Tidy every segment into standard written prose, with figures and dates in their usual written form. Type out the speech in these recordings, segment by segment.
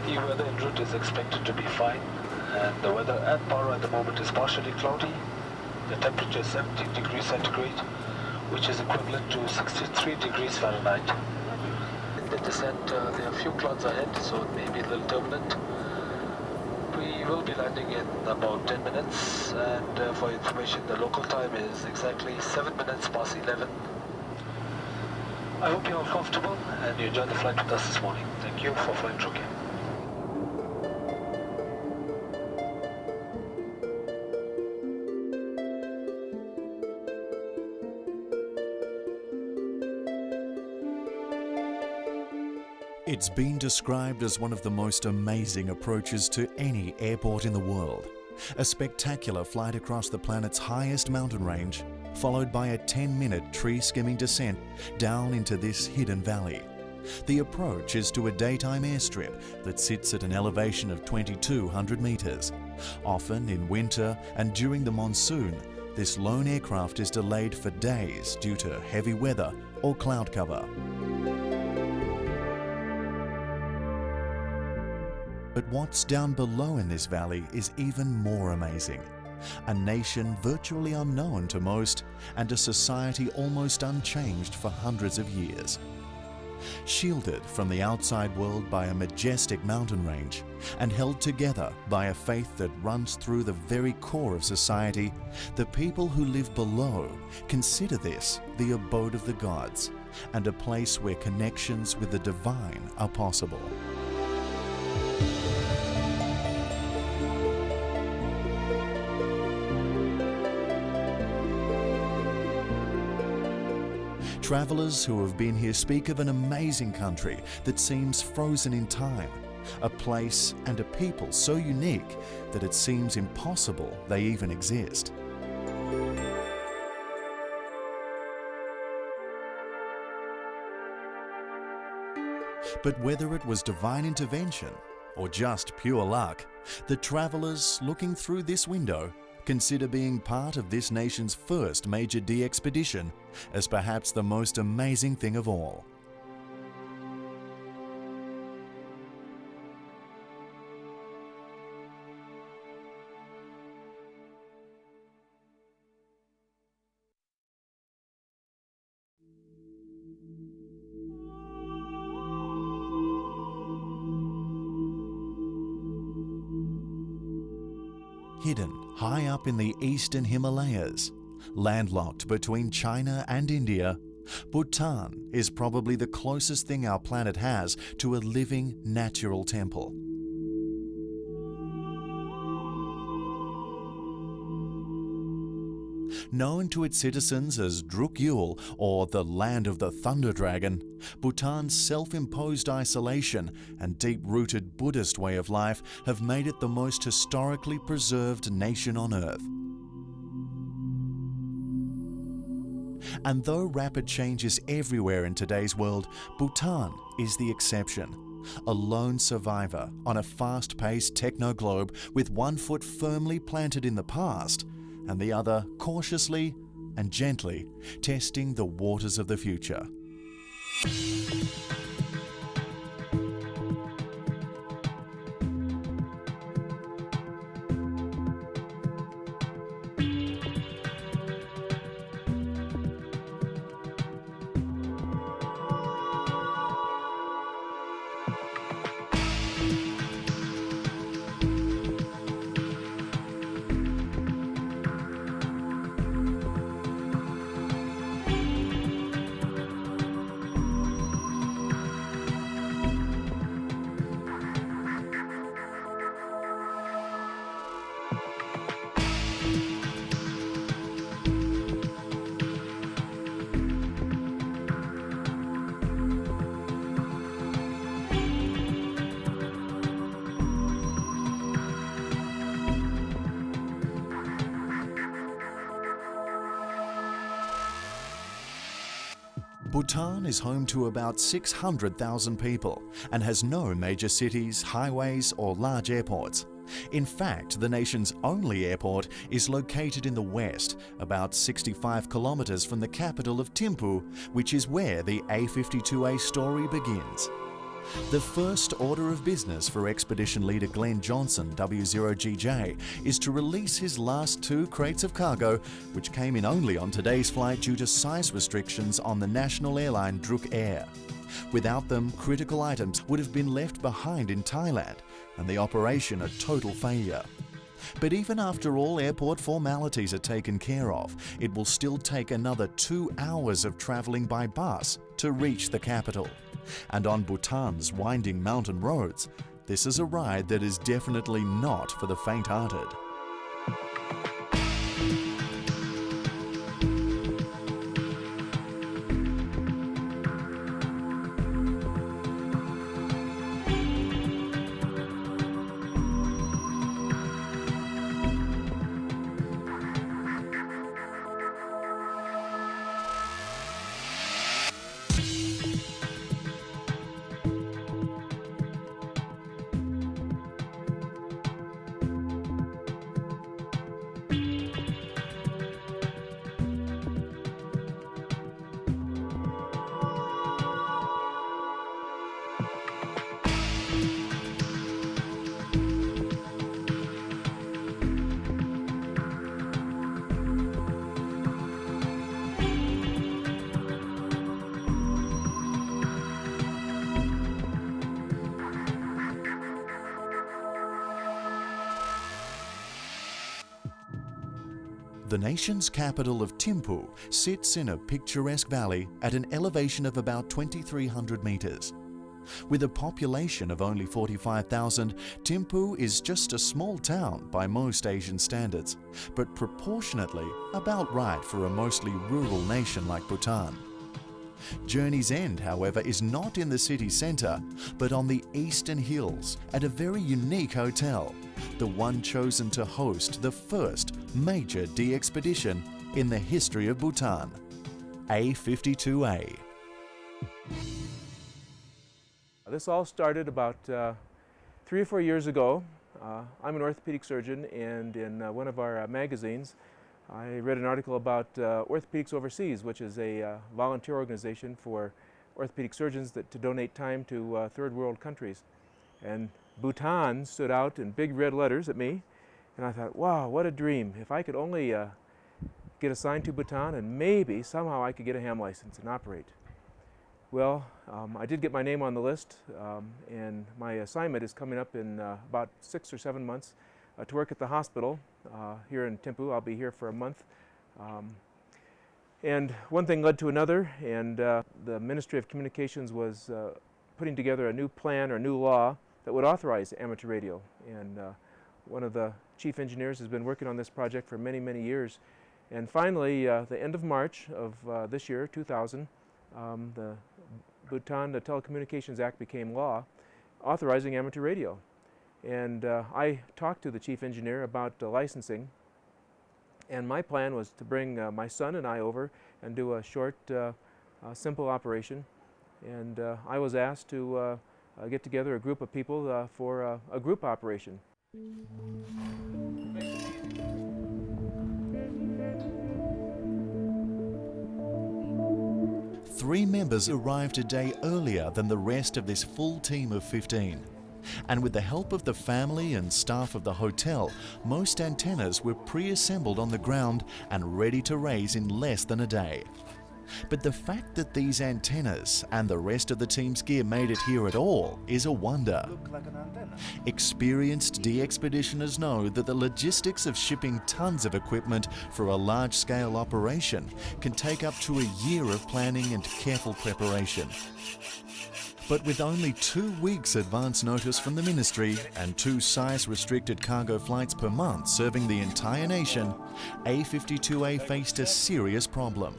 The weather en route is expected to be fine, and the weather at Paro at the moment is partially cloudy. The temperature is 17 degrees centigrade, which is equivalent to 63 degrees Fahrenheit. In the descent, there are a few clouds ahead, so it may be a little turbulent. We will be landing in about 10 minutes, and for information, the local time is exactly 7 minutes past 11. I hope you're all comfortable and you enjoyed the flight with us this morning. Thank you for flying Trucking. It's been described as one of the most amazing approaches to any airport in the world. A spectacular flight across the planet's highest mountain range, followed by a 10-minute tree-skimming descent down into this hidden valley. The approach is to a daytime airstrip that sits at an elevation of 2,200 meters. Often in winter and during the monsoon, this lone aircraft is delayed for days due to heavy weather or cloud cover. But what's down below in this valley is even more amazing. A nation virtually unknown to most, and a society almost unchanged for hundreds of years. Shielded from the outside world by a majestic mountain range, and held together by a faith that runs through the very core of society, the people who live below consider this the abode of the gods, and a place where connections with the divine are possible. Travelers who have been here speak of an amazing country that seems frozen in time, a place and a people so unique that it seems impossible they even exist. But whether it was divine intervention or just pure luck, the travelers looking through this window consider being part of this nation's first major DXpedition as perhaps the most amazing thing of all. Hidden high up in the eastern Himalayas, landlocked between China and India, Bhutan is probably the closest thing our planet has to a living natural temple. Known to its citizens as Drukyul, or the land of the thunder dragon, Bhutan's self-imposed isolation and deep-rooted Buddhist way of life have made it the most historically preserved nation on Earth. And though rapid change is everywhere in today's world, Bhutan is the exception. A lone survivor on a fast-paced techno-globe with one foot firmly planted in the past and the other cautiously and gently testing the waters of the future. Bhutan is home to about 600,000 people and has no major cities, highways or large airports. In fact, the nation's only airport is located in the west, about 65 kilometers from the capital of Thimphu, which is where the A52A story begins. The first order of business for expedition leader Glenn Johnson, W0GJ, is to release his last 2 crates of cargo, which came in only on today's flight due to size restrictions on the national airline Druk Air. Without them, critical items would have been left behind in Thailand, and the operation a total failure. But even after all airport formalities are taken care of, it will still take another 2 hours of travelling by bus to reach the capital. And on Bhutan's winding mountain roads, this is a ride that is definitely not for the faint-hearted. The nation's capital of Thimphu sits in a picturesque valley at an elevation of about 2,300 meters. With a population of only 45,000, Thimphu is just a small town by most Asian standards, but proportionately about right for a mostly rural nation like Bhutan. Journey's end, however, is not in the city centre, but on the eastern hills at a very unique hotel, the one chosen to host the first major DXpedition in the history of Bhutan, A52A. This all started about 3 or 4 years ago. I'm an orthopedic surgeon, and in one of our magazines I read an article about Orthopedics Overseas, which is a volunteer organization for orthopedic surgeons to donate time to third world countries. And Bhutan stood out in big red letters at me, and I thought, wow, what a dream. If I could only get assigned to Bhutan and maybe somehow I could get a ham license and operate. Well, I did get my name on the list, and my assignment is coming up in about 6 or 7 months to work at the hospital here in Thimphu. I'll be here for a month. And one thing led to another, and the Ministry of Communications was putting together a new plan or new law that would authorize amateur radio. And one of the chief engineers has been working on this project for many, many years. And finally, the end of March of this year, 2000, the Bhutan Telecommunications Act became law, authorizing amateur radio. And I talked to the chief engineer about licensing, and my plan was to bring my son and I over and do a short, simple operation. And I was asked to get together a group of people for a group operation. 3 members arrived a day earlier than the rest of this full team of 15. And with the help of the family and staff of the hotel, most antennas were pre-assembled on the ground and ready to raise in less than a day. But the fact that these antennas and the rest of the team's gear made it here at all is a wonder. Experienced DXpeditioners know that the logistics of shipping tons of equipment for a large-scale operation can take up to a year of planning and careful preparation. But with only 2 weeks advance notice from the ministry and 2 size-restricted cargo flights per month serving the entire nation, A52A faced a serious problem: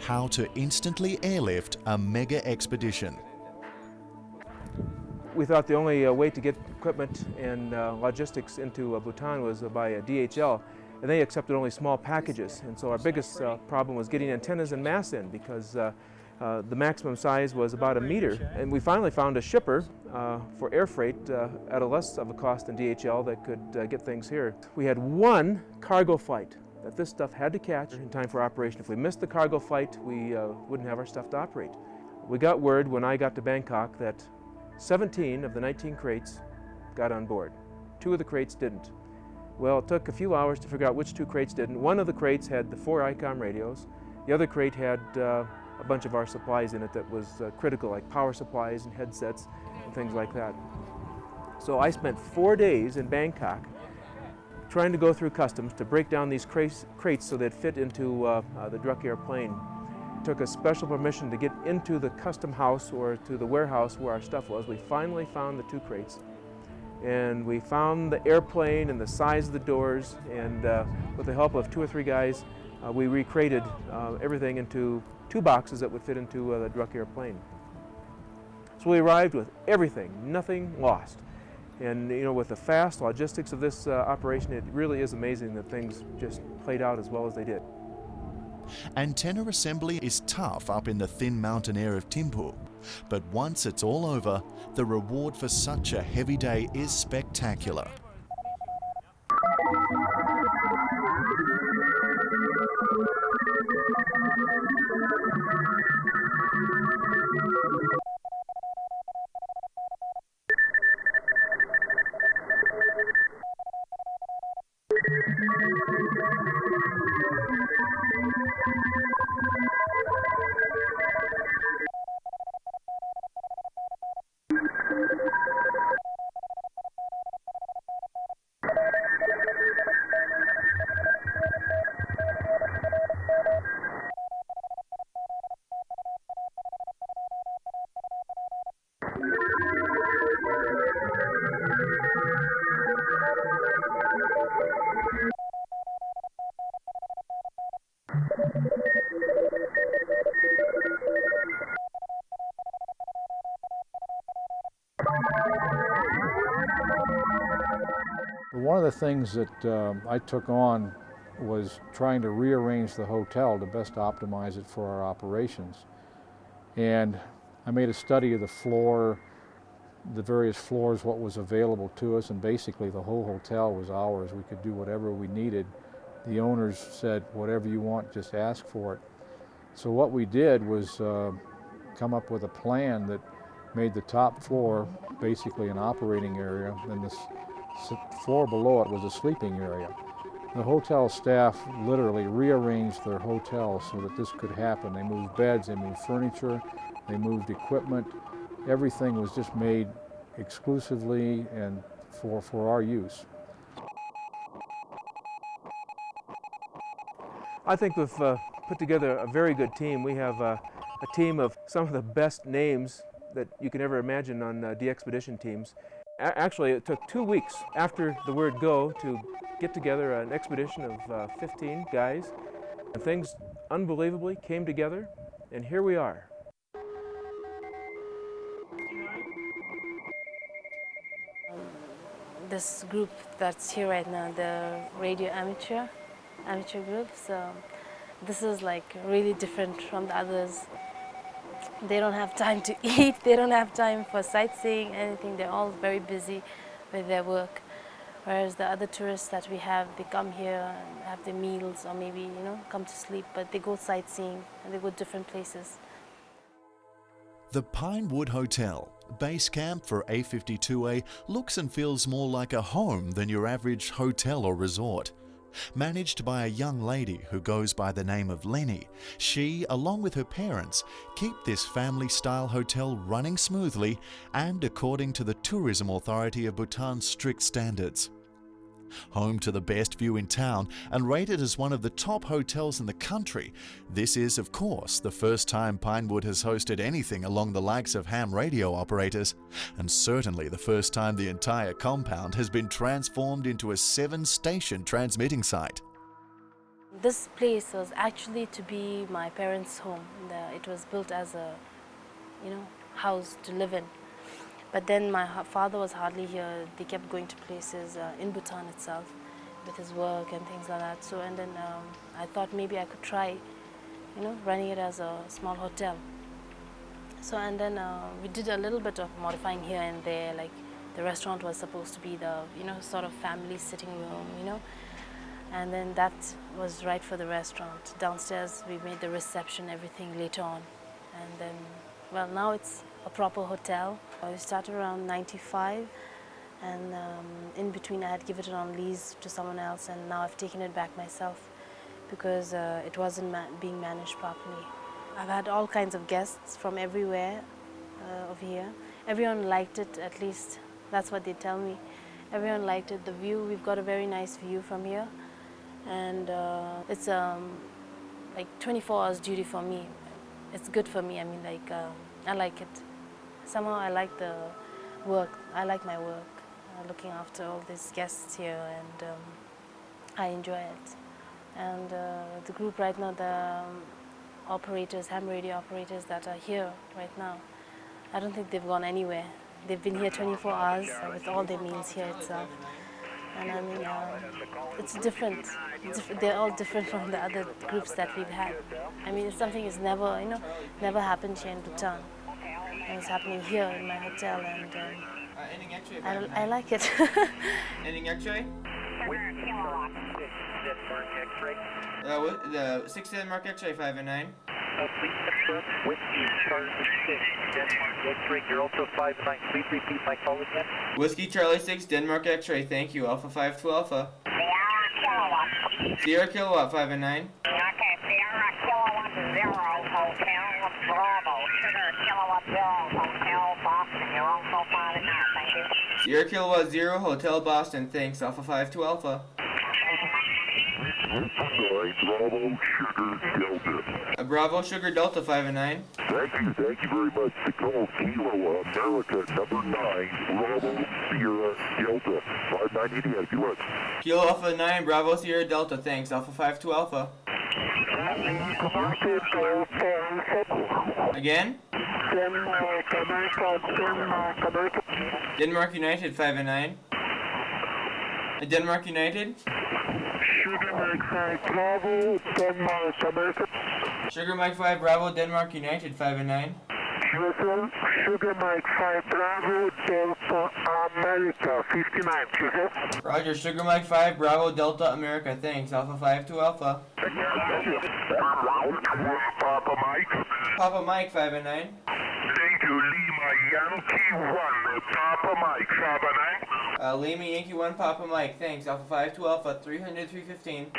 how to instantly airlift a mega expedition. We thought the only way to get equipment and logistics into Bhutan was by DHL, and they accepted only small packages. And so our biggest problem was getting antennas and masts in, because the maximum size was about 1 meter. And we finally found a shipper for air freight at a less of a cost than DHL that could get things here. We had 1 cargo flight that this stuff had to catch in time for operation. If we missed the cargo flight, we wouldn't have our stuff to operate. We got word when I got to Bangkok that 17 of the 19 crates got on board. 2 of the crates didn't. Well, it took a few hours to figure out which 2 crates didn't. One of the crates had the 4 ICOM radios. The other crate had a bunch of our supplies in it that was critical, like power supplies and headsets and things like that. So I spent 4 days in Bangkok trying to go through customs to break down these crates so they'd fit into the Druk Air plane. It took a special permission to get into the custom house or to the warehouse where our stuff was. We finally found the 2 crates. And we found the airplane and the size of the doors, and with the help of 2 or 3 guys, we recrated everything into 2 boxes that would fit into the Druk Air plane. So we arrived with everything, nothing lost. And you know, with the fast logistics of this operation, it really is amazing that things just played out as well as they did. Antenna assembly is tough up in the thin mountain air of Thimphu, but once it's all over, the reward for such a heavy day is spectacular. One of the things that I took on was trying to rearrange the hotel to best optimize it for our operations. And I made a study of the floor, the various floors, what was available to us, and basically the whole hotel was ours. We could do whatever we needed. The owners said, whatever you want, just ask for it. So what we did was come up with a plan that made the top floor basically an operating area, and the floor below it was a sleeping area. The hotel staff literally rearranged their hotel so that this could happen. They moved beds, they moved furniture, they moved equipment. Everything was just made exclusively and for our use. I think we've put together a very good team. We have a team of some of the best names that you can ever imagine on DXpedition teams. Actually, it took 2 weeks after the word go to get together an expedition of 15 guys. And things unbelievably came together, and here we are. This group that's here right now, the radio amateur group, so this is like really different from the others. They don't have time to eat, they don't have time for sightseeing, anything. They're all very busy with their work. Whereas the other tourists that we have, they come here and have their meals or maybe, you know, come to sleep, but they go sightseeing and they go different places. The Pinewood Hotel, base camp for A52A, looks and feels more like a home than your average hotel or resort. Managed by a young lady who goes by the name of Lenny, she, along with her parents, keep this family-style hotel running smoothly and according to the Tourism Authority of Bhutan's strict standards. Home to the best view in town and rated as one of the top hotels in the country, this is, of course, the first time Pinewood has hosted anything along the likes of ham radio operators, and certainly the first time the entire compound has been transformed into a 7-station transmitting site. This place was actually to be my parents' home. It was built as a, you know, house to live in. But then my father was hardly here. They kept going to places in Bhutan itself with his work and things like that. So, and then I thought maybe I could try, you know, running it as a small hotel. So, and then we did a little bit of modifying here and there. Like the restaurant was supposed to be the, you know, sort of family sitting room, you know. And then that was right for the restaurant. Downstairs we made the reception, everything later on. And then well, now it's a proper hotel. I started around 95, and in between I had given it on lease to someone else, and now I've taken it back myself because it wasn't being managed properly. I've had all kinds of guests from everywhere of here. Everyone liked it, at least that's what they tell me. Everyone liked it, the view. We've got a very nice view from here, and it's like 24 hours duty for me. It's good for me. I mean, like, I like it. Somehow I like the work. I like my work, looking after all these guests here, and I enjoy it. And the group right now, the operators, ham radio operators that are here right now, I don't think they've gone anywhere. They've been here 24 hours with all their meals here itself. And I mean, it's different. They're all different from the other groups that we've had. I mean, it's something that's never, never happened here in Bhutan. And it's happening here in my hotel, and I like it. Ending X-ray? The 6 Denmark X-ray 5 and 9. Whiskey Charlie 6 Denmark X-ray, thank you. Alpha 5 to Alpha. Sierra Kilowatt 5 and 9. Okay, Sierra Kilowatt 0 Hotel Bravo, Sugar Kilowatt 0 Hotel Boston, you're also 5 and 9, thank you. Sierra Kilowatt 0 Hotel Boston, thanks. Alpha 5 to Alpha. Bravo Sugar Delta. Bravo Sugar Delta 5 and 9. Thank you very much. Kilo America number 9, Bravo Sierra Delta, 5988, US. Kilo Alpha 9 Bravo Sierra Delta, thanks. Alpha 5 to Alpha. Again? Denmark United 5 and 9. Denmark United. Sugar Mike 5 Bravo, Denmark, America. Sugar Mike 5 Bravo, Denmark United 5 and 9. Sugar Mike 5 Bravo, Delta America, 59. Roger, Sugar Mike 5 Bravo, Delta America, thanks. Alpha 5 to Alpha. Papa Mike. Papa Mike 5 and 9. Thank you, Lima Yankee 1, Papa Mike 5 and 9. Lima Yankee 1 Papa Mike, thanks. Alpha 5 to Alpha, 300, 315.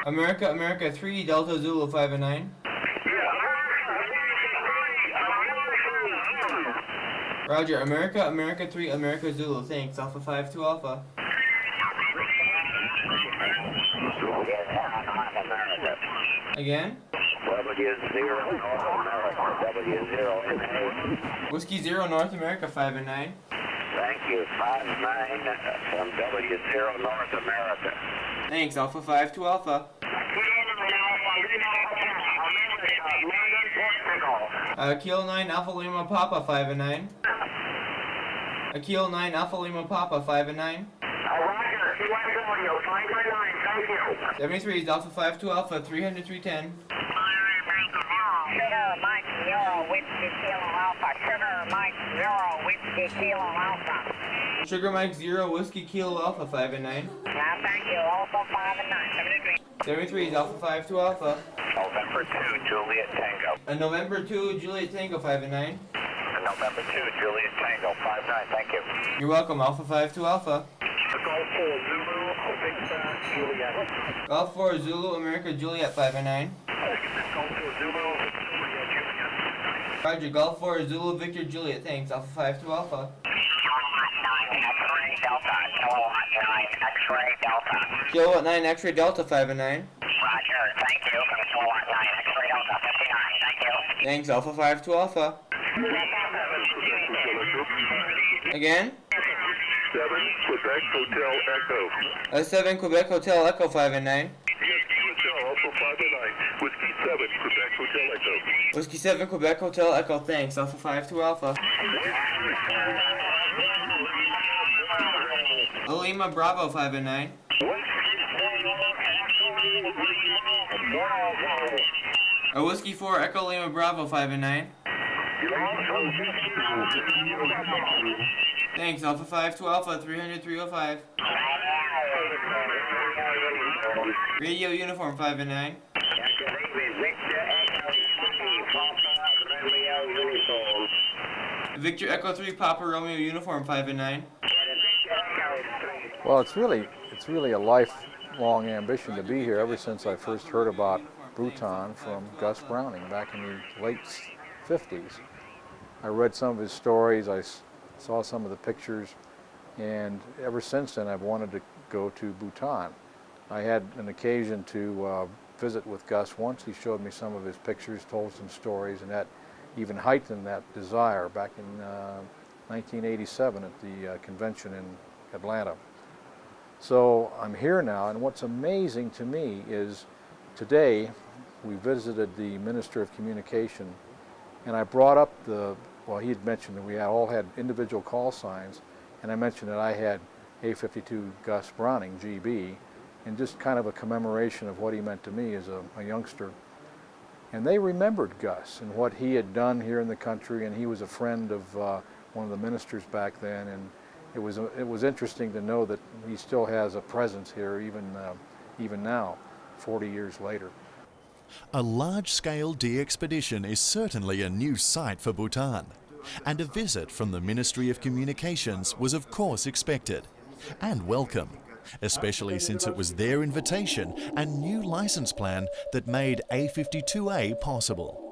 America 3 Delta Zulu 5 and 9. Roger, America 3 America Zulu, thanks. Alpha 5 to Alpha. Again? W0 North America, W0 Whiskey 0 North America 5 and 9. Thank you, 5-9 from W0 North America. Thanks, Alpha 5 to Alpha. Kilo 9 Alpha Lima Papa 5 and 9. Kilo 9 Alpha Lima Papa 5 and 9. Roger, 73 is Alpha 5 to Alpha, 300, 310. Sugar Mike 0 Whiskey Kilo Alpha, Sugar Mike 0 Whiskey Kilo Alpha. Sugar Mike 0 Whiskey Kilo Alpha 5 and 9. Thank you, also 5 and 9, 73 is Alpha 5 to Alpha. November 2, Juliet Tango. November 2 Juliet Tango 5 and 9. November 2, Juliet Tango, 5-9, thank you. You're welcome, Alpha 5 to Alpha. Golf 4 Zulu America Juliet 5 and 9. Roger, Golf 4 Zulu Victor Juliet, thanks. Alpha 5 to Alpha. X-ray Delta, Kilowatt 9, X-ray Delta. Kilowatt 9 X-ray Delta 5 and 9. Roger, thank you from Kilowatt 9, X-ray Delta, 59, thank you. Thanks, Alpha 5 to Alpha. Again? 7 Quebec Hotel Echo. 7 Quebec Hotel Echo 5 and 9. Also 5 and 9. Whiskey 7 Quebec Hotel Echo. Whiskey 7 Quebec Hotel Echo, thanks. Alpha 5 to Alpha. Lima Bravo 5 and 9. Whiskey 4 Echo Lima Bravo 5 and 9. Thanks, Alpha 5 to Alpha, 300, 305. Radio Uniform 5 and 9. Victor Echo 3, Papa Romeo Uniform 5 and 9. Well, it's really a lifelong ambition to be here ever since I first heard about Bhutan from Gus Browning back in the late 50s. I read some of his stories, I saw some of the pictures, and ever since then I've wanted to go to Bhutan. I had an occasion to visit with Gus once. He showed me some of his pictures, told some stories, and that even heightened that desire back in 1987 at the convention in Atlanta. So I'm here now, and what's amazing to me is today we visited the Minister of Communication, and I brought up well, he had mentioned that we all had individual call signs, and I mentioned that I had A52 Gus Browning, GB, and just kind of a commemoration of what he meant to me as a youngster. And they remembered Gus and what he had done here in the country, and he was a friend of one of the ministers back then, and it was interesting to know that he still has a presence here even now, 40 years later. A large-scale DXpedition is certainly a new sight for Bhutan, and a visit from the Ministry of Communications was of course expected and welcome, especially since it was their invitation and new license plan that made A52A possible.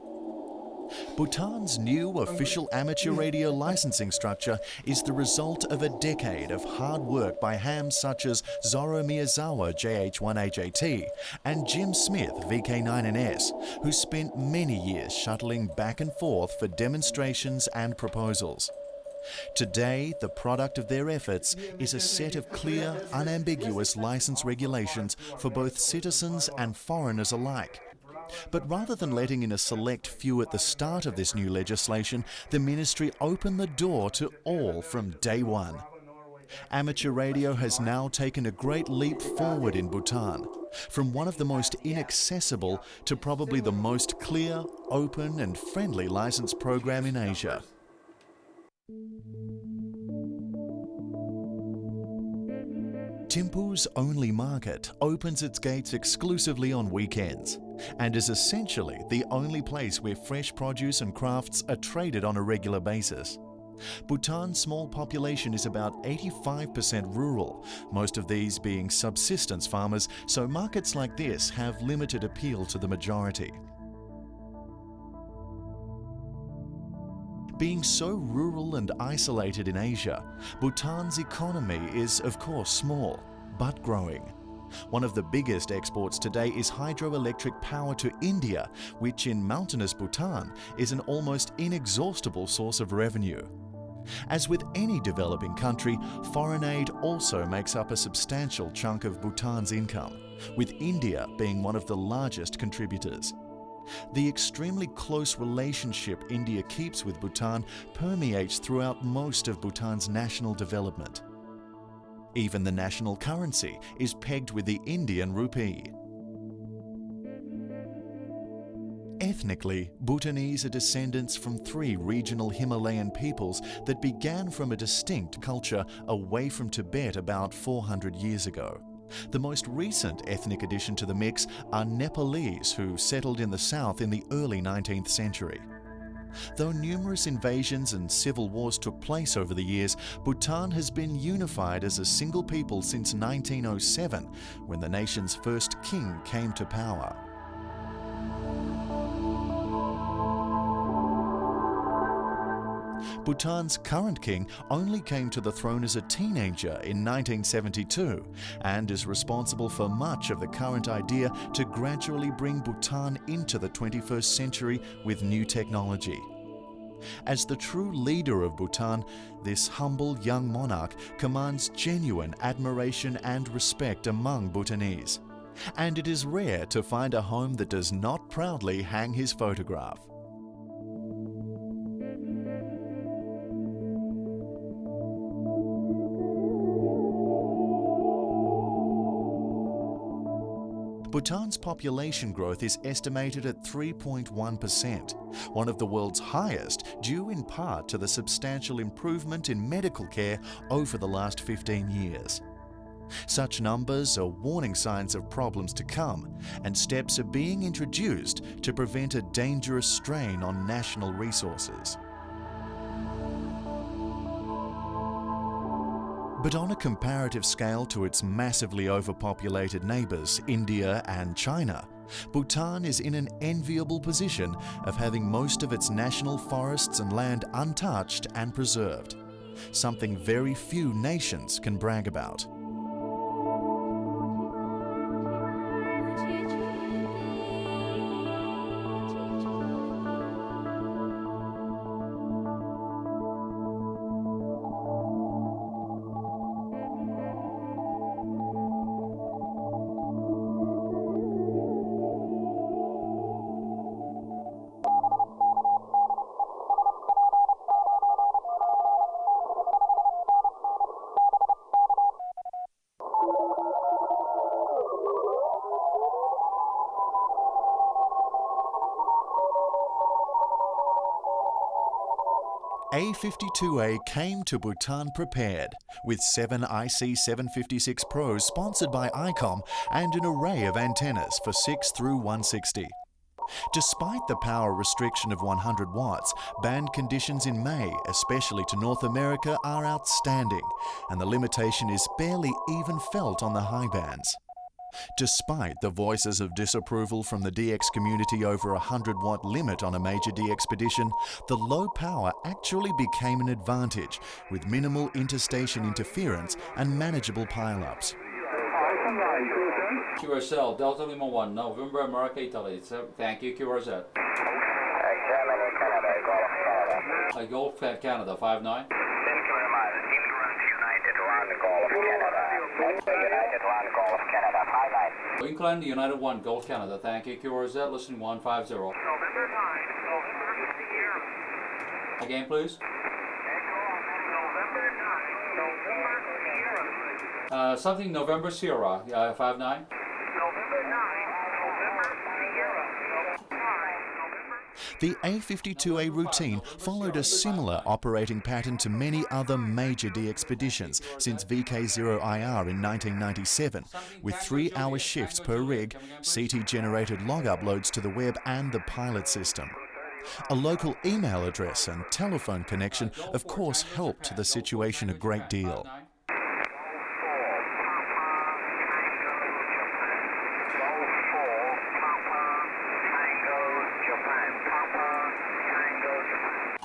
Bhutan's new official amateur radio licensing structure is the result of a decade of hard work by hams such as Zoro Miyazawa JH1HAT and Jim Smith VK9NS, who spent many years shuttling back and forth for demonstrations and proposals. Today, the product of their efforts is a set of clear, unambiguous license regulations for both citizens and foreigners alike. But rather than letting in a select few at the start of this new legislation, the ministry opened the door to all from day one. Amateur radio has now taken a great leap forward in Bhutan, from one of the most inaccessible to probably the most clear, open and friendly license program in Asia. Thimphu's only market opens its gates exclusively on weekends and is essentially the only place where fresh produce and crafts are traded on a regular basis. Bhutan's small population is about 85% rural, most of these being subsistence farmers, so markets like this have limited appeal to the majority. Being so rural and isolated in Asia, Bhutan's economy is of course small, but growing. One of the biggest exports today is hydroelectric power to India, which in mountainous Bhutan is an almost inexhaustible source of revenue. As with any developing country, foreign aid also makes up a substantial chunk of Bhutan's income, with India being one of the largest contributors. The extremely close relationship India keeps with Bhutan permeates throughout most of Bhutan's national development. Even the national currency is pegged with the Indian rupee. Ethnically, Bhutanese are descendants from 3 regional Himalayan peoples that began from a distinct culture away from Tibet about 400 years ago. The most recent ethnic addition to the mix are Nepalese, who settled in the south in the early 19th century. Though numerous invasions and civil wars took place over the years, Bhutan has been unified as a single people since 1907, when the nation's first king came to power. Bhutan's current king only came to the throne as a teenager in 1972 and is responsible for much of the current idea to gradually bring Bhutan into the 21st century with new technology. As the true leader of Bhutan, this humble young monarch commands genuine admiration and respect among Bhutanese. And it is rare to find a home that does not proudly hang his photograph. Bhutan's population growth is estimated at 3.1%, one of the world's highest, due in part to the substantial improvement in medical care over the last 15 years. Such numbers are warning signs of problems to come, and steps are being introduced to prevent a dangerous strain on national resources. But on a comparative scale to its massively overpopulated neighbours, India and China, Bhutan is in an enviable position of having most of its national forests and land untouched and preserved, something very few nations can brag about. A52A came to Bhutan prepared, with 7 IC756 Pros sponsored by ICOM and an array of antennas for 6 through 160. Despite the power restriction of 100 watts, band conditions in May, especially to North America, are outstanding, and the limitation is barely even felt on the high bands. Despite the voices of disapproval from the DX community over a 100-watt limit on a major DXpedition, the low power actually became an advantage, with minimal interstation interference and manageable pile-ups. QSL, Delta Lima 1, November, America, Italy. Thank you, QRZ. Germany, Canada, Gulf Canada. Gulf Canada, 59. England, United 1, Gulf Canada. Thank you, QRZ, listen 150. November 9, November Sierra. Again, please. November 9, November Sierra. Something November Sierra, 59. November 9, November Sierra. The A52A routine followed a similar operating pattern to many other major DXpeditions since VK0IR in 1997, with 3-hour shifts per rig, CT-generated log uploads to the web and the pilot system. A local email address and telephone connection, of course, helped the situation a great deal.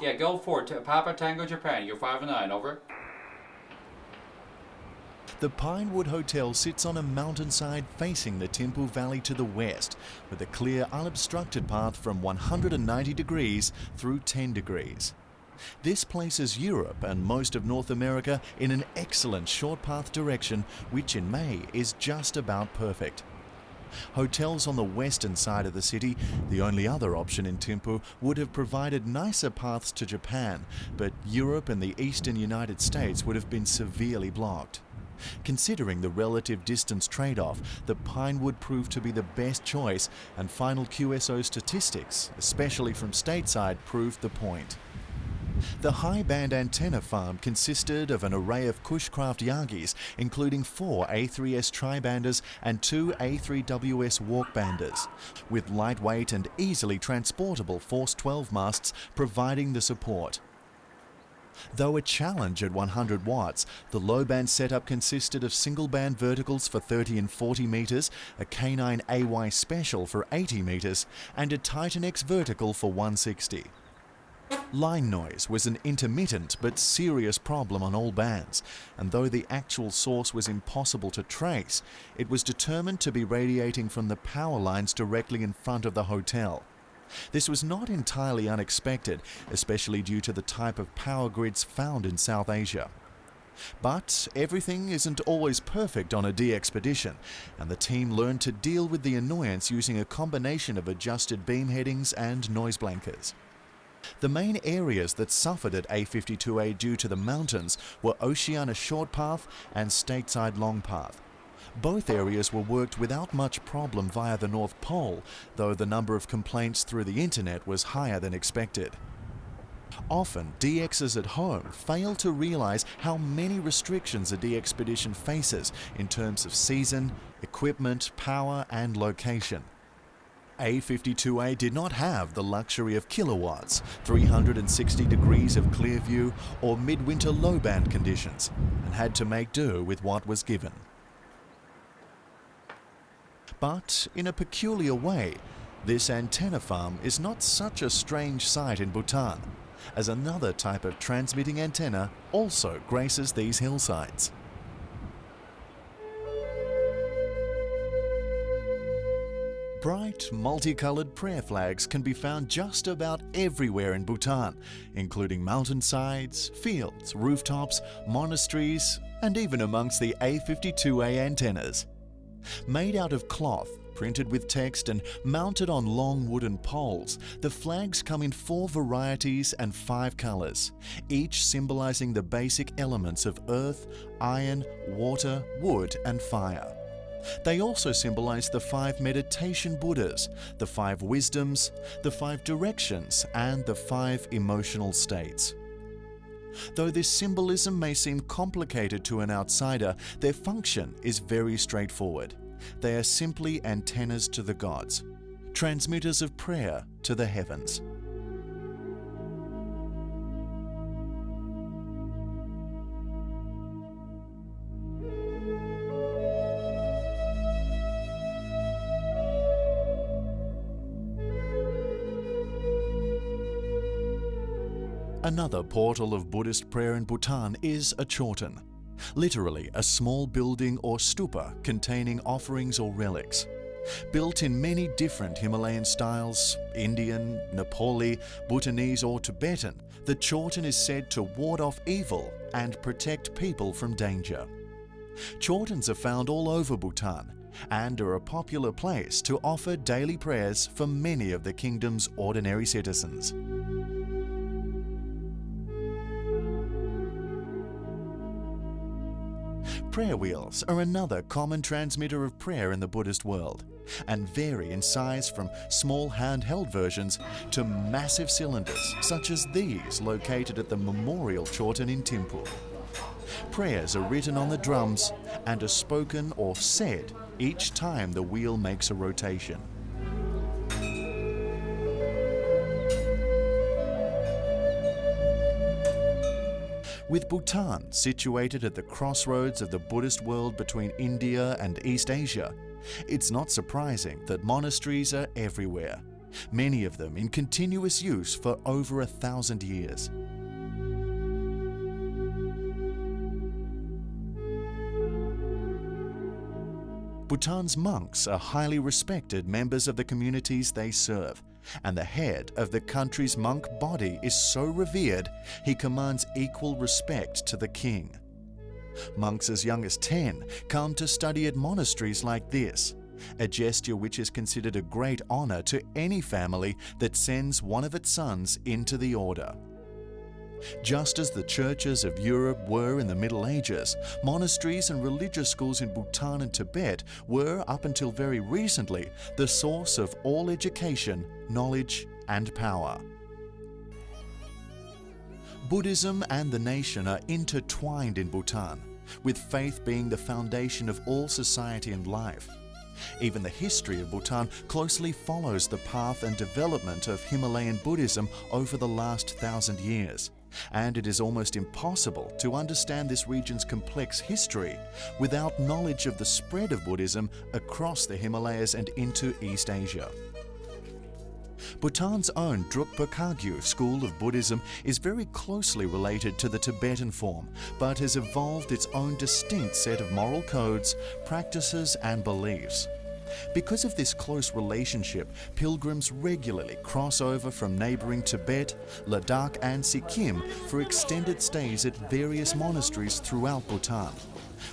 Yeah, go for it. Papa Tango Japan, you're 59, over. The Pinewood Hotel sits on a mountainside facing the Thimphu Valley to the west, with a clear, unobstructed path from 190 degrees through 10 degrees. This places Europe and most of North America in an excellent short path direction, which in May is just about perfect. Hotels on the western side of the city, the only other option in Thimphu, would have provided nicer paths to Japan, but Europe and the eastern United States would have been severely blocked. Considering the relative distance trade-off, the Pinewood proved to be the best choice, and final QSO statistics, especially from stateside, proved the point. The high-band antenna farm consisted of an array of Cushcraft Yagis, including 4 A3S tri-banders and 2 A3WS walk-banders, with lightweight and easily transportable Force 12 masts providing the support. Though a challenge at 100 watts, the low-band setup consisted of single-band verticals for 30 and 40 metres, a K9 AY Special for 80 metres, and a Titan X vertical for 160. Line noise was an intermittent but serious problem on all bands, and though the actual source was impossible to trace, it was determined to be radiating from the power lines directly in front of the hotel. This was not entirely unexpected, especially due to the type of power grids found in South Asia. But everything isn't always perfect on a DXpedition, and the team learned to deal with the annoyance using a combination of adjusted beam headings and noise blankers. The main areas that suffered at A52A due to the mountains were Oceania Short Path and Stateside Long Path. Both areas were worked without much problem via the North Pole, though the number of complaints through the internet was higher than expected. Often, DXs at home fail to realize how many restrictions a DXpedition faces in terms of season, equipment, power and location. A52A did not have the luxury of kilowatts, 360 degrees of clear view, or midwinter low-band conditions, and had to make do with what was given. But in a peculiar way, this antenna farm is not such a strange sight in Bhutan, as another type of transmitting antenna also graces these hillsides. Bright, multicolored prayer flags can be found just about everywhere in Bhutan, including mountainsides, fields, rooftops, monasteries, and even amongst the A52A antennas. Made out of cloth, printed with text and mounted on long wooden poles, the flags come in 4 varieties and 5 colors, each symbolizing the basic elements of earth, iron, water, wood, and fire. They also symbolize the 5 meditation Buddhas, the 5 wisdoms, the 5 directions, and the 5 emotional states. Though this symbolism may seem complicated to an outsider, their function is very straightforward. They are simply antennas to the gods, transmitters of prayer to the heavens. Another portal of Buddhist prayer in Bhutan is a chorten, literally a small building or stupa containing offerings or relics. Built in many different Himalayan styles, Indian, Nepali, Bhutanese or Tibetan, the chorten is said to ward off evil and protect people from danger. Chortens are found all over Bhutan and are a popular place to offer daily prayers for many of the kingdom's ordinary citizens. Prayer wheels are another common transmitter of prayer in the Buddhist world and vary in size from small handheld versions to massive cylinders such as these located at the Memorial Chorten in Thimphu. Prayers are written on the drums and are spoken or said each time the wheel makes a rotation. With Bhutan situated at the crossroads of the Buddhist world between India and East Asia, it's not surprising that monasteries are everywhere, many of them in continuous use for over 1,000 years. Bhutan's monks are highly respected members of the communities they serve, and the head of the country's monk body is so revered he commands equal respect to the king. Monks as young as 10 come to study at monasteries like this, a gesture which is considered a great honor to any family that sends one of its sons into the order. Just as the churches of Europe were in the Middle Ages, monasteries and religious schools in Bhutan and Tibet were, up until very recently, the source of all education, knowledge, and power. Buddhism and the nation are intertwined in Bhutan, with faith being the foundation of all society and life. Even the history of Bhutan closely follows the path and development of Himalayan Buddhism over the last 1,000 years. And it is almost impossible to understand this region's complex history without knowledge of the spread of Buddhism across the Himalayas and into East Asia. Bhutan's own Drukpa Kagyu school of Buddhism is very closely related to the Tibetan form, but has evolved its own distinct set of moral codes, practices, and beliefs. Because of this close relationship, pilgrims regularly cross over from neighboring Tibet, Ladakh, and Sikkim for extended stays at various monasteries throughout Bhutan.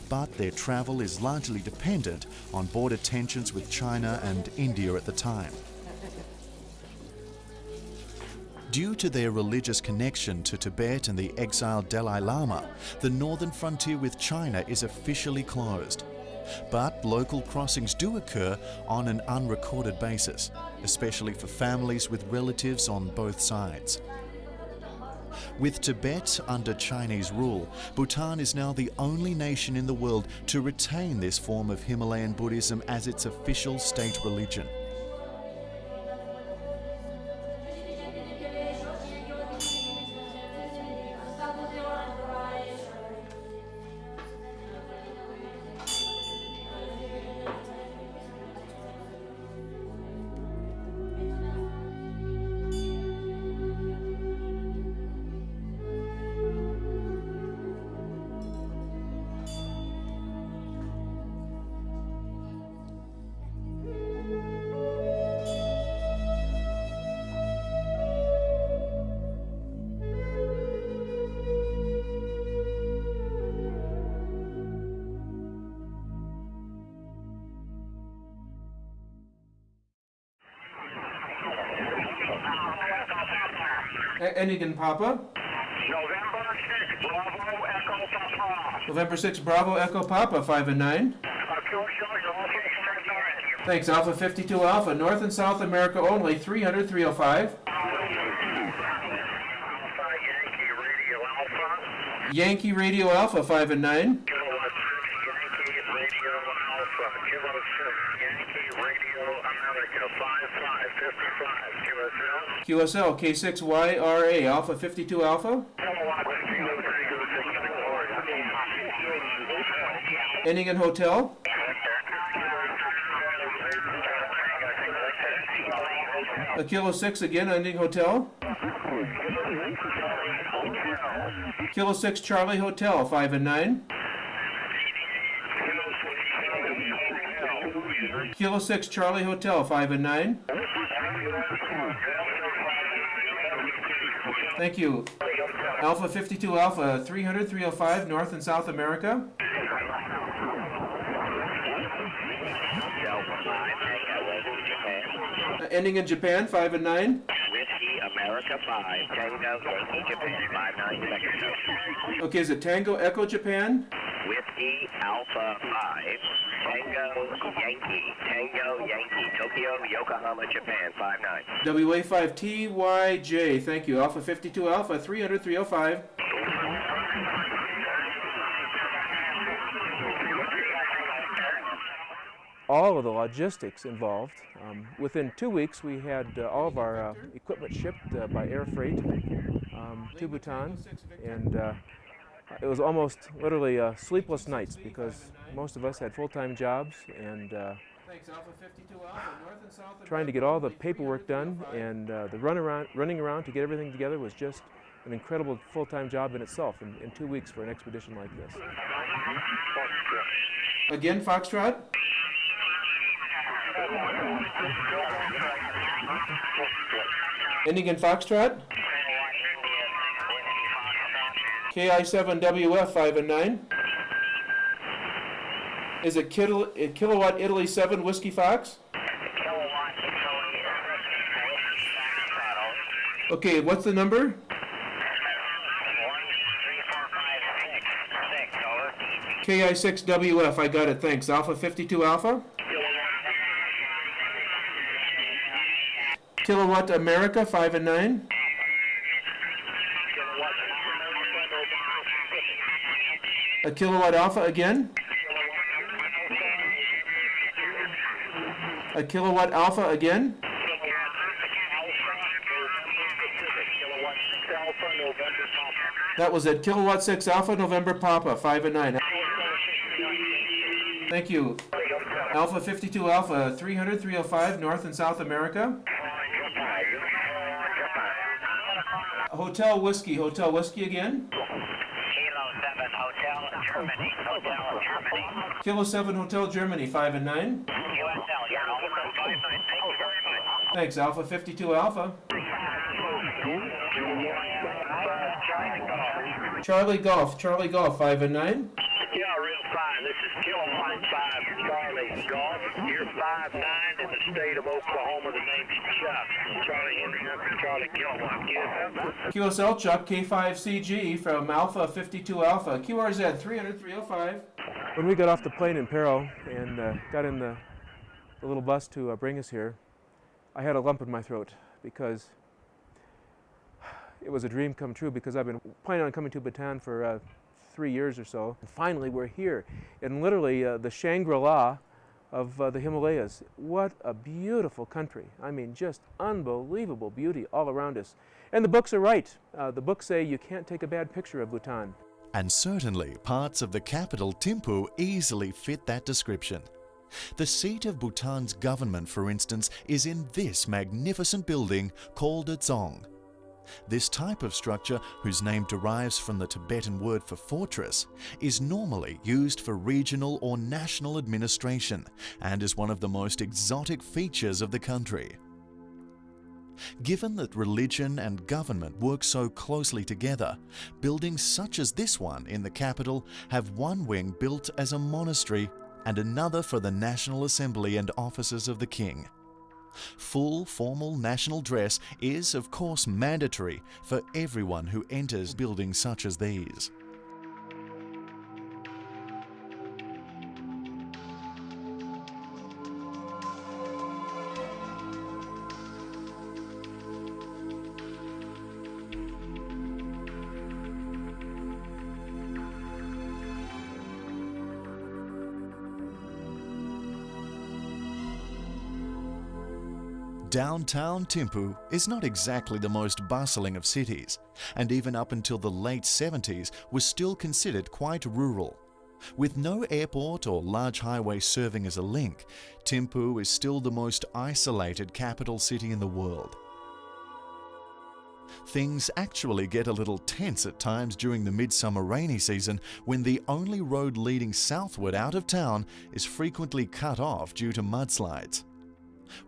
But their travel is largely dependent on border tensions with China and India at the time. Due to their religious connection to Tibet and the exiled Dalai Lama, the northern frontier with China is officially closed. But local crossings do occur on an unrecorded basis, especially for families with relatives on both sides. With Tibet under Chinese rule, Bhutan is now the only nation in the world to retain this form of Himalayan Buddhism as its official state religion. Ending in Papa. November 6, Bravo, Echo Papa. November 6 Bravo Echo Papa 5 and 9. Thanks, Alpha 52 Alpha, North and South America only, 300 305. Yankee Radio Alpha 5 and 9. QSL K6YRA Alpha 52 Alpha. Ending in Hotel. A Kilo 6 again, ending Hotel. Kilo 6 Charlie Hotel 5 and 9. Kilo 6 Charlie Hotel 5 and 9. Thank you. Alpha 52 Alpha 300 305 North and South America. Ending in Japan 5 and 9. Whiskey America 5, Tango Yankee Japan 59 seconds. Okay, is it Tango Echo Japan? Whiskey Alpha 5, Tango Yankee, Tokyo, Yokohama, Japan 59. WA5TYJ, thank you. Alpha 52 Alpha 300 305. All of the logistics involved. Within 2 weeks, we had all of our equipment shipped by air freight to Bhutan, and it was almost literally sleepless nights because most of us had full-time jobs, and trying to get all the paperwork done and the running around to get everything together was just an incredible full-time job in itself in 2 weeks for an expedition like this. Again, Foxtrot. Ending in Foxtrot. KI7WF 5 and 9. Is it Kilowatt Italy 7 Whiskey Fox? Okay, what's the number? KI6WF, I got it, thanks. Alpha 52 Alpha. Kilowatt America 5 and 9. A Kilowatt Alpha again. A Kilowatt Alpha again. That was at Kilowatt 6 Alpha November Papa 5 and 9. Thank you. Alpha 52 Alpha 300 305 North and South America. Hotel Whiskey again. Kilo 7 Hotel Germany 5 and 9. Thanks, Alpha 52 Alpha. Charlie Golf 5 and 9. Yeah, real fine. This is Kilowatt 5 Charlie Golf. You're 5'9" in the state of Oklahoma. The name's Chuck. Charlie Henry Hunter, Charlie Kilowatt. QSL Chuck K5CG from Alpha 52 Alpha. QRZ 300 305. When we got off the plane in Pero and got in the little bus to bring us here, I had a lump in my throat because it was a dream come true, because I've been planning on coming to Bhutan for 3 years or so. And finally we're here in literally the Shangri-La of the Himalayas. What a beautiful country. I mean, just unbelievable beauty all around us. And the books are right. The books say you can't take a bad picture of Bhutan. And certainly parts of the capital Thimphu easily fit that description. The seat of Bhutan's government, for instance, is in this magnificent building called a dzong. This type of structure, whose name derives from the Tibetan word for fortress, is normally used for regional or national administration and is one of the most exotic features of the country. Given that religion and government work so closely together, buildings such as this one in the capital have one wing built as a monastery and another for the National Assembly and offices of the king. Full formal national dress is, of course, mandatory for everyone who enters buildings such as these. Downtown Thimphu is not exactly the most bustling of cities, and even up until the late 70s was still considered quite rural. With no airport or large highway serving as a link, Thimphu is still the most isolated capital city in the world. Things actually get a little tense at times during the midsummer rainy season when the only road leading southward out of town is frequently cut off due to mudslides.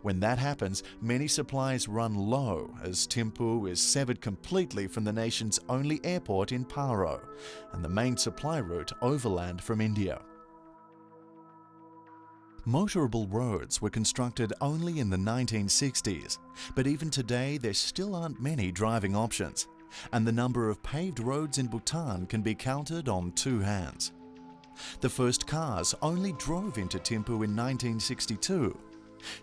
When that happens, many supplies run low as Thimphu is severed completely from the nation's only airport in Paro and the main supply route overland from India. Motorable roads were constructed only in the 1960s, but even today there still aren't many driving options, and the number of paved roads in Bhutan can be counted on two hands. The first cars only drove into Thimphu in 1962.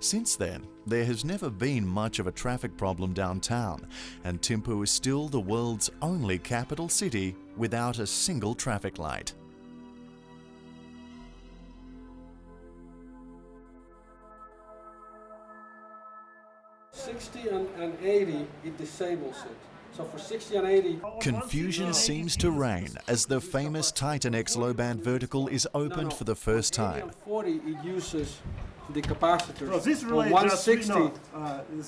Since then, there has never been much of a traffic problem downtown, and Thimphu is still the world's only capital city without a single traffic light. And 80, it disables it. So for 60 and 80... Confusion seems to reign as the famous Titan X low-band vertical is opened for the first time. 40, it uses the capacitors. Well, this relay 160.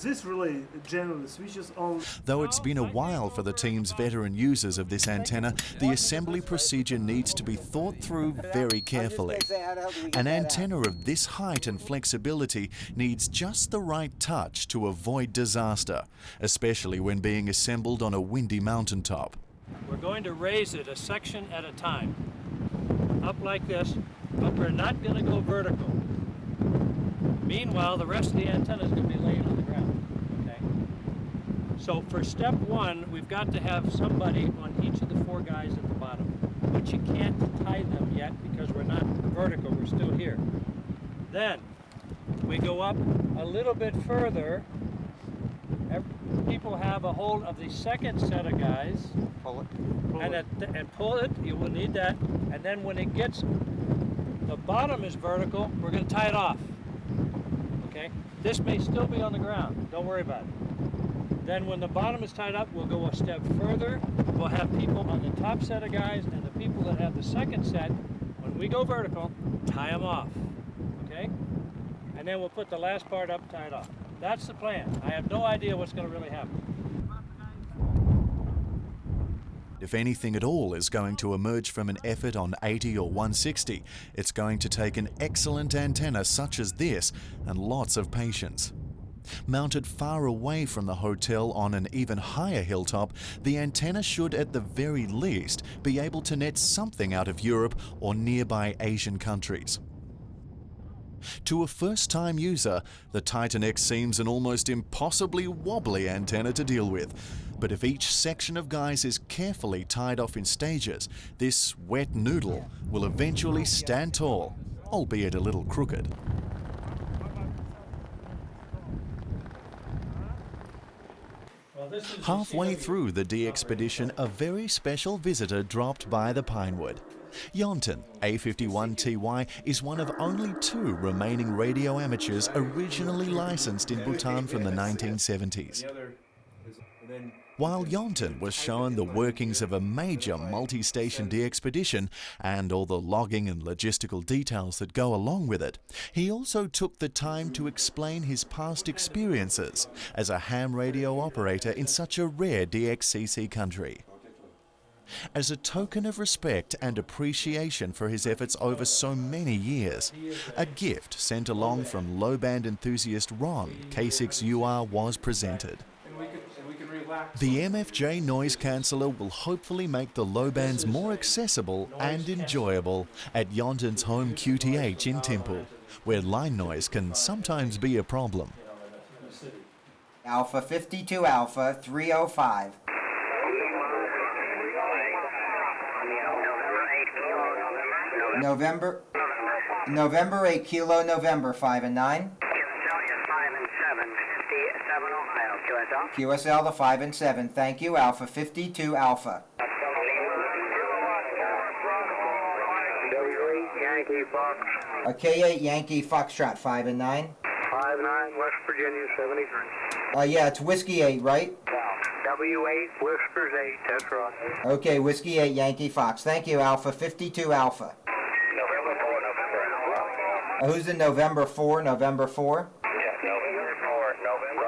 This relay generally switches on. Though it's been a while for the team's veteran users of this antenna, the assembly procedure needs to be thought through very carefully. An antenna of this height and flexibility needs just the right touch to avoid disaster, especially when being assembled on a windy mountaintop. We're going to raise it a section at a time, up like this, but we're not going to go vertical. Meanwhile, the rest of the antenna is going to be laying on the ground, okay? So for step one, we've got to have somebody on each of the four guys at the bottom, but you can't tie them yet because we're not vertical, we're still here. Then we go up a little bit further. People have a hold of the second set of guys. Pull it. And pull it, you will need that. And then when it gets, the bottom is vertical, we're going to tie it off. Okay? This may still be on the ground. Don't worry about it. Then when the bottom is tied up, we'll go a step further. We'll have people on the top set of guys and the people that have the second set, when we go vertical, tie them off. Okay? And then we'll put the last part up, tie it off. That's the plan. I have no idea what's going to really happen. If anything at all is going to emerge from an effort on 80 or 160, it's going to take an excellent antenna such as this and lots of patience. Mounted far away from the hotel on an even higher hilltop, the antenna should at the very least be able to net something out of Europe or nearby Asian countries. To a first-time user, the Titan X seems an almost impossibly wobbly antenna to deal with. But if each section of guys is carefully tied off in stages, this wet noodle will eventually stand tall, albeit a little crooked. Halfway through the DXpedition, a very special visitor dropped by the Pinewood. Yonton, A51TY, is one of only 2 remaining radio amateurs originally licensed in Bhutan from the 1970s. While Yonton was shown the workings of a major multi-station DXpedition and all the logging and logistical details that go along with it, he also took the time to explain his past experiences as a ham radio operator in such a rare DXCC country. As a token of respect and appreciation for his efforts over so many years, a gift sent along from low-band enthusiast Ron, K6UR, was presented. The MFJ noise canceller will hopefully make the low bands more accessible and enjoyable at Yonton's home QTH in Thimphu, where line noise can sometimes be a problem. Alpha 52 Alpha 305. November 8 Kilo November 5 and 9. QSL the 5 and 7. Thank you. Alpha 52 Alpha. Yankee Fox. A K8 Yankee Foxtrot 5 and 9. 5-9 West Virginia 73. Yeah, it's Whiskey 8, right? W8 Whiskers 8, that's right. Okay, Whiskey 8 Yankee Fox. Thank you. Alpha 52 Alpha. November 4, November Alpha. Who's in November 4? November 4? Yeah, November 4, November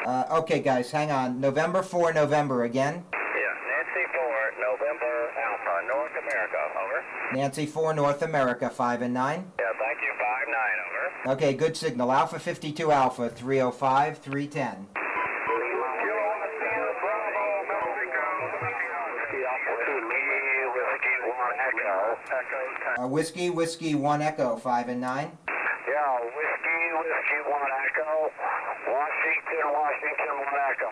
Alpha. Okay, guys, hang on. November 4, November again. Nancy 4, November Alpha, North America, over. Nancy 4, North America, 5 and 9. Yeah, thank you, 5-9, over. Okay, good signal. Alpha 52 Alpha, 305, 310. Whiskey 1 Echo, 5 and 9. Yeah, Whiskey 1 Echo, Washington 1 Echo,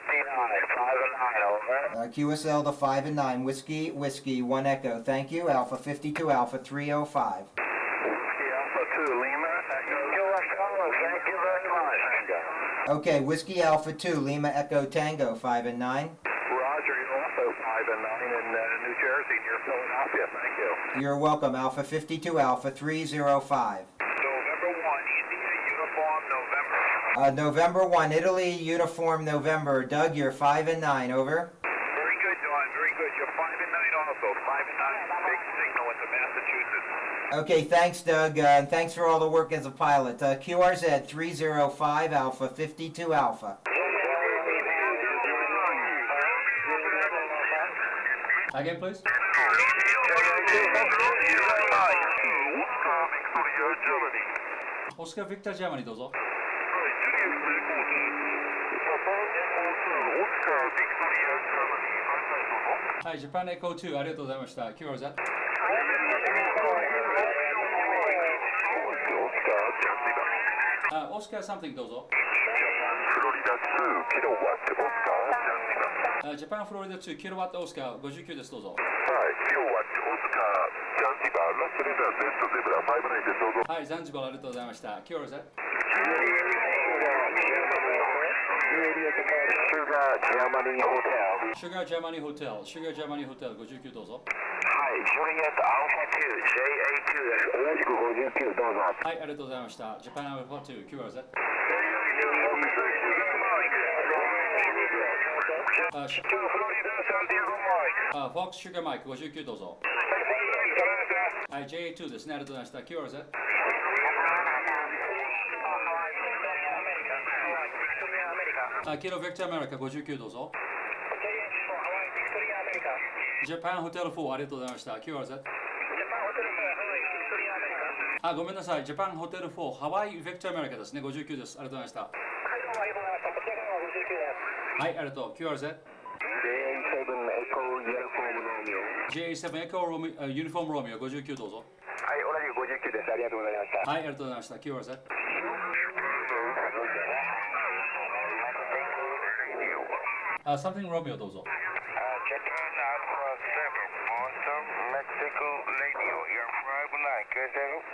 59, 5 and 9, over. QSL the 5 and 9, Whiskey 1 Echo. Thank you. Alpha 52 Alpha 305. Whiskey Alpha 2 Lima, QSL, thank you very much. Okay, Whiskey Alpha 2 Lima Echo Tango 5 and 9. Roger, you're also 5 and 9 in New Jersey near Philadelphia. Thank you. You're welcome. Alpha 52 Alpha 305. November 1, India Uniform November. November 1, Italy Uniform November. Doug, you're 5 and 9. Over. Very good, John. Very good. You're 5 and 9 also. 5 and 9. Big signal into Massachusetts. Okay, thanks, Doug, and thanks for all the work as a pilot. QRZ 305 Alpha 52 Alpha. Again, please. Oscar Victor Germany どうぞ。はい、Japan Echo 2ありがとうございました。QRZ。オスカー something どうぞ。フロリダ2キロワットオスカージャパンフロリダ2キロワットオスカー59ですどうぞ。はい、キロワットオスカーザンジバーラストレーダー Z ゼブラ59ですどうぞ。はい、ザンジバーありがとうございました。QRZ。シュガージャーマニーホテル、シュガージャーマニーホテル59どうぞ。はい、ジュリエットアルファ2 JA2 です。同じく59どうぞ。はい、ありがとうございました。ジャパンアルファ2 QRZ。フォックスシュガーマイク59どうぞ。はい、JA2 ですね。ありがとうございました。QRZ。キロベクターアメリカ59どうぞ。ジャパンホテル4ありがとうございました。QRZ。ごめんなさい。ジャパンホテル4ハワイベクターアメリカですね。59です。ありがとうございました。はい、ありがとう。QRZ。JA7 エコーユニフォームロミオ59どうぞ。はい、同じく59です。ありがとうございました。はい、ありがとうございました。QRZ。something Romeo どうぞ。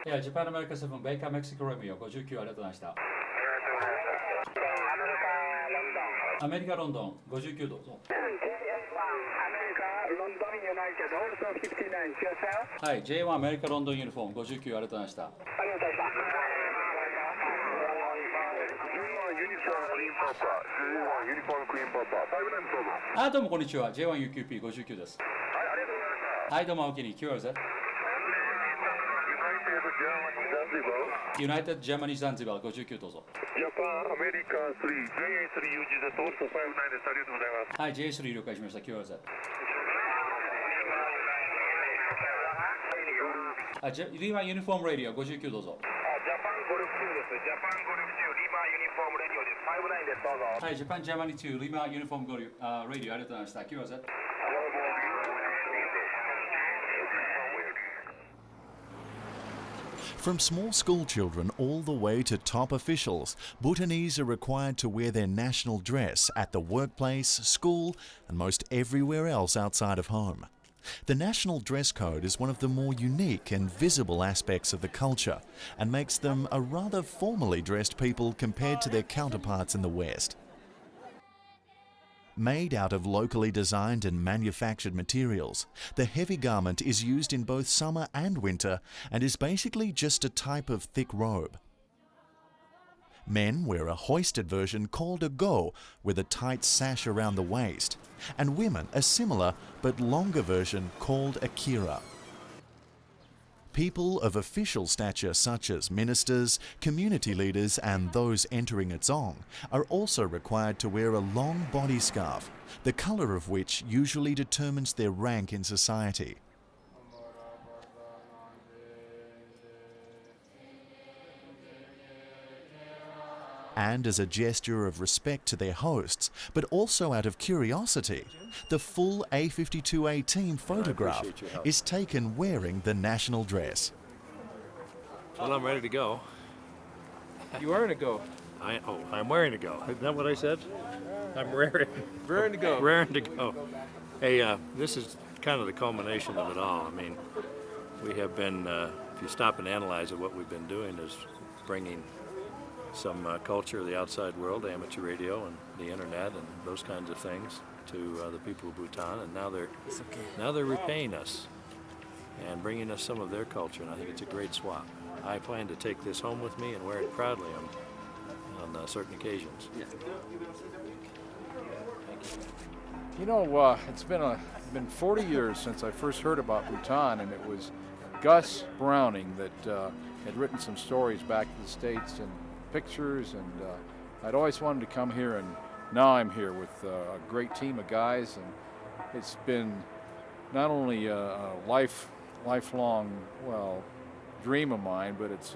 いや、ジャパンアメリカ7ベイカーメキシコロミオ59ありがとうございました。アメリカロンドン59どうぞ。はい、J1 アメリカロンドンユニフォーム59ありがとうございました。どうもこんにちは。J1UQP59 です。はい、どうもおおきに QRZ。ユナイテッドジャーマニーザンジバー59どうぞ。ジャパンアメリカ3 JA3UG です。オールソ59です。ありがとうございます。はい、J3 了解しました。QRZ。リーマンユニフォームラディオ59どうぞ。ジャパンゴルフ2です。ジャパンゴルフ2リーマーユニフォームラディオです。59です。どうぞ。はい、ジャパンジャーマニー2リーマーユニフォームラディオありがとうございました。QRZ。From small school children all the way to top officials, Bhutanese are required to wear their national dress at the workplace, school, and most everywhere else outside of home. The national dress code is one of the more unique and visible aspects of the culture and makes them a rather formally dressed people compared to their counterparts in the West. Made out of locally designed and manufactured materials, the heavy garment is used in both summer and winter and is basically just a type of thick robe. Men wear a hoisted version called a go with a tight sash around the waist, and women a similar but longer version called a kira. People of official stature such as ministers, community leaders and those entering a dzong are also required to wear a long body scarf, the colour of which usually determines their rank in society. And as a gesture of respect to their hosts, but also out of curiosity, the full A52A team photograph is taken wearing the national dress. Well, I'm ready to go. You are to go. I'm wearing to go. Isn't that what I said? I'm raring. Raring to go. Raring to go. Hey, this is kind of the culmination of it all. I mean, we have been, if you stop and analyze it, what we've been doing is bringing some culture of the outside world, amateur radio and the internet and those kinds of things to the people of Bhutan, and now they're repaying us and bringing us some of their culture, and I think it's a great swap. I plan to take this home with me and wear it proudly on certain occasions. You know, it's been 40 years since I first heard about Bhutan, and it was Gus Browning that had written some stories back to the States and pictures, and I'd always wanted to come here, and now I'm here with a great team of guys, and it's been not only a lifelong, well, dream of mine, but it's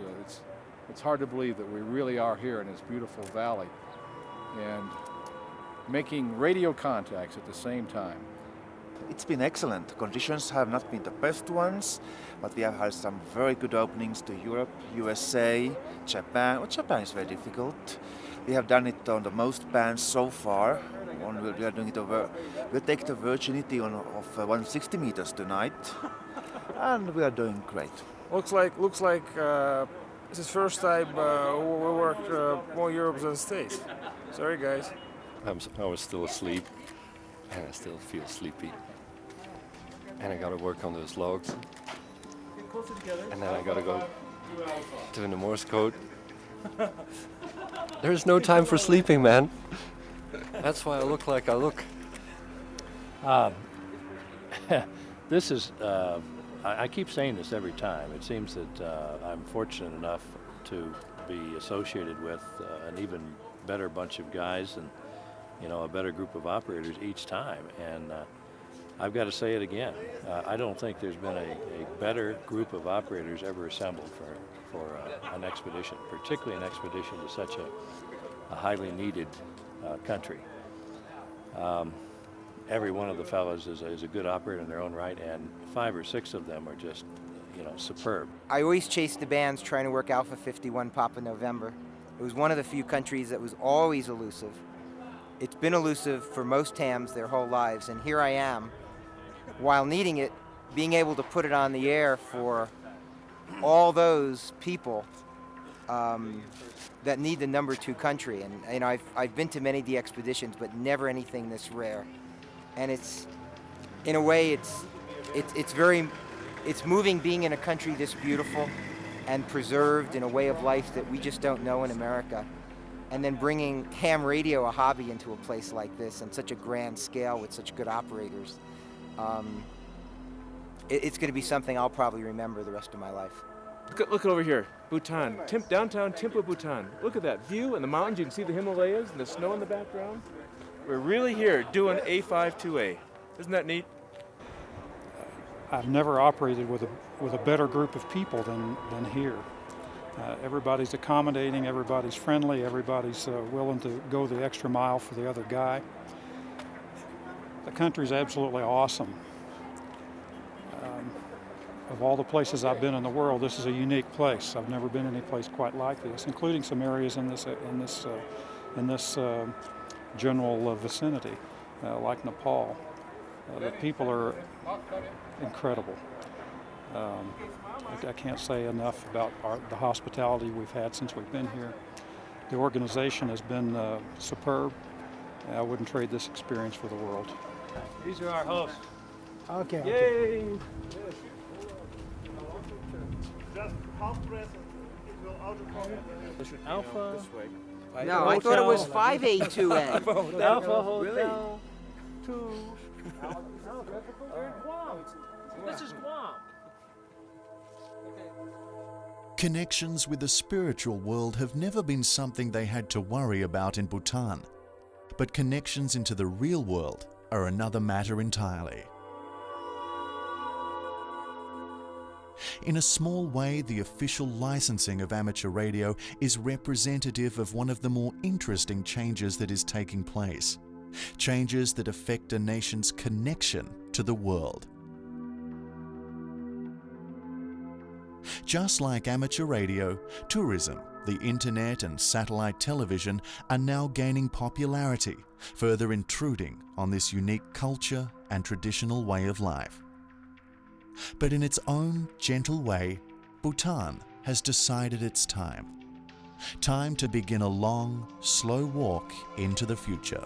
hard to believe that we really are here in this beautiful valley and making radio contacts at the same time. It's been excellent. Conditions have not been the best ones, but we have had some very good openings to Europe, USA, Japan. Well, Japan is very difficult. We have done it on the most bands so far. We are doing it over. We'll take the virginity of 160 meters tonight, and we are doing great. Looks like this is first time we work more Europe than States. Sorry, guys. I was still asleep, and I still feel sleepy. And I got to work on those logs. And then I got to go doing the Morse code. There's no time for sleeping, man. That's why I look like I look. This is, I keep saying this every time. It seems that I'm fortunate enough to be associated with an even better bunch of guys and, you know, a better group of operators each time. And I've got to say it again. I don't think there's been a better group of operators ever assembled for an expedition, particularly an expedition to such a highly needed country. Every one of the fellows is a good operator in their own right, and 5 or 6 of them are just, you know, superb. I always chased the bands trying to work Alpha 51 Papa November. It was one of the few countries that was always elusive. It's been elusive for most hams their whole lives, and here I am, while needing it, being able to put it on the air for all those people that need the number 2 country. And you know, I've been to many DXpeditions, but never anything this rare. And it's, in a way, it's moving being in a country this beautiful and preserved in a way of life that we just don't know in America. And then bringing ham radio, a hobby, into a place like this on such a grand scale with such good operators. It's going to be something I'll probably remember the rest of my life. Look over here, Bhutan, downtown Thimphu, Bhutan. Look at that view and the mountains. You can see the Himalayas and the snow in the background. We're really here doing A52A. Isn't that neat? I've never operated with a better group of people than here. Everybody's accommodating, everybody's friendly, everybody's willing to go the extra mile for the other guy. The country's absolutely awesome. of all the places I've been in the world, this is a unique place. I've never been any place quite like this, including some areas in this general vicinity, like Nepal. The people are incredible. I can't say enough about the hospitality we've had since we've been here. The organization has been superb. I wouldn't trade this experience for the world. These are our hosts. Okay. Yay! Just half press it will auto Alpha. This way. No, I thought it was 5A2A. Alpha Hotel 2. We're in Guam. This is Guam. Connections with the spiritual world have never been something they had to worry about in Bhutan, but connections into the real world are another matter entirely. In a small way, the official licensing of amateur radio is representative of one of the more interesting changes that is taking place. Changes that affect a nation's connection to the world. Just like amateur radio, tourism, the internet and satellite television are now gaining popularity, further intruding on this unique culture and traditional way of life. But in its own gentle way, Bhutan has decided it's time. Time to begin a long, slow walk into the future.